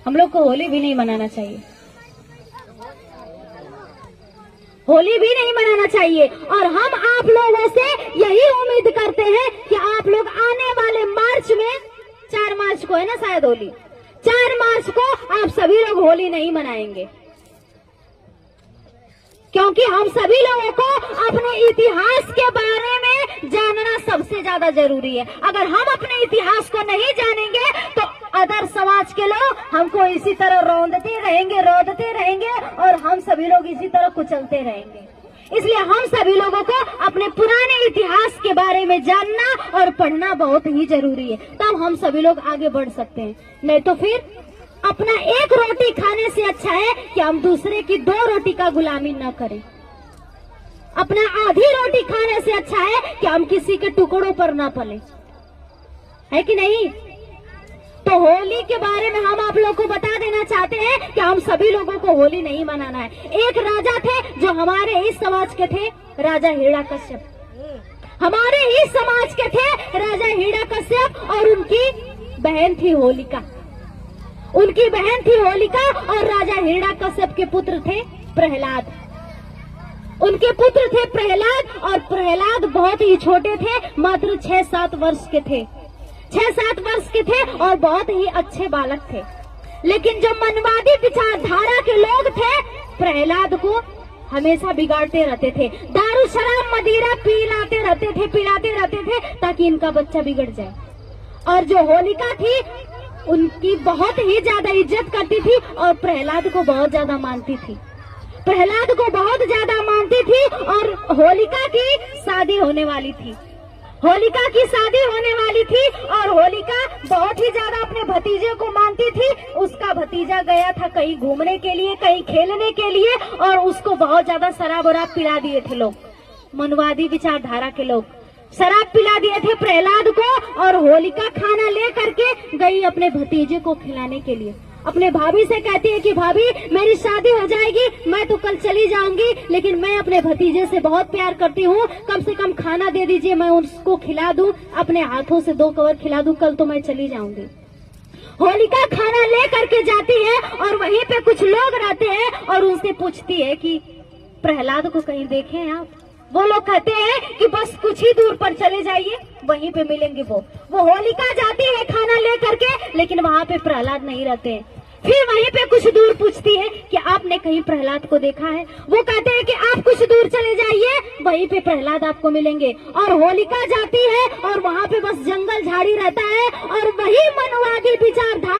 हम लोग को होली भी नहीं मनाना चाहिए, होली भी नहीं मनाना चाहिए। और हम आप लोगों से यही उम्मीद करते हैं कि आप लोग आने वाले मार्च में, 4 मार्च को है ना शायद होली, 4 मार्च को आप सभी लोग होली नहीं मनाएंगे, क्योंकि हम सभी लोगों को अपने इतिहास के बारे में जानना सबसे ज्यादा जरूरी है। अगर हम अपने इतिहास को नहीं जानेंगे तो अदर समाज के लोग हमको इसी तरह रोंदते रहेंगे और हम सभी लोग इसी तरह कुचलते रहेंगे। इसलिए हम सभी लोगों को अपने पुराने इतिहास के बारे में जानना और पढ़ना बहुत ही जरूरी है, तब हम सभी लोग आगे बढ़ सकते हैं। नहीं तो फिर अपना एक रोटी खाने से अच्छा है कि हम दूसरे की 2 रोटी का गुलामी न करें। अपना आधी रोटी खाने से अच्छा है कि हम किसी के टुकड़ों पर न पले, है कि नहीं। तो होली के बारे में हम आप लोग को बता देना चाहते हैं कि हम सभी लोगों को होली नहीं मनाना है। एक राजा थे जो हमारे ही समाज के थे, राजा हिरण्यकश्यप। हमारे ही समाज के थे राजा हिरण्यकश्यप और उनकी बहन थी होलिका। उनकी बहन थी होलिका और राजा हिरण्यकश्यप के पुत्र थे प्रहलाद। उनके पुत्र थे प्रहलाद और प्रहलाद बहुत ही छोटे थे, मात्र 6-7 वर्ष के थे। 6-7 वर्ष के थे और बहुत ही अच्छे बालक थे। लेकिन जो मनवादी विचारधारा के लोग थे प्रहलाद को हमेशा बिगाड़ते रहते थे, दारू शराब मदिरा पिलाते रहते थे ताकि इनका बच्चा बिगड़ जाए। और जो होलिका थी उनकी बहुत ही ज्यादा इज्जत करती थी और प्रहलाद को बहुत ज्यादा मानती थी। प्रहलाद को बहुत ज्यादा मानती थी और होलिका की शादी होने वाली थी। होलिका की शादी होने वाली थी और होलिका बहुत ही ज्यादा अपने भतीजे को मानती थी। उसका भतीजा गया था कहीं घूमने के लिए, कहीं खेलने के लिए और उसको बहुत ज्यादा शराब वराब पिला दिए थे लोग, मनवादी विचारधारा के लोग शराब पिला दिए थे प्रहलाद को। और होलिका खाना ले करके गई अपने भतीजे को खिलाने के लिए। अपने भाभी से कहती है कि भाभी मेरी शादी हो जाएगी, मैं तो कल चली जाऊंगी, लेकिन मैं अपने भतीजे से बहुत प्यार करती हूँ, कम से कम खाना दे दीजिए, मैं उसको खिला दूं, अपने हाथों से 2 कवर खिला दूं, कल तो मैं चली जाऊंगी। होलिका खाना ले करके जाती है और वहीं पे कुछ लोग रहते हैं और उनसे पूछती है कि प्रहलाद को कहीं देखे हैं आप। वो लोग कहते हैं कि बस कुछ ही दूर पर चले जाइए, वहीं पे मिलेंगे। वो होलिका जाती है खाना ले करके, लेकिन वहाँ पे प्रहलाद नहीं रहते हैं। फिर वहीं पे कुछ दूर पूछती है कि आपने कहीं प्रहलाद को देखा है। वो कहते हैं कि आप कुछ दूर चले जाइए, वहीं पे प्रहलाद आपको मिलेंगे। और होलिका जाती है और वहाँ पे बस जंगल झाड़ी रहता है और वही मनवादी विचारधारा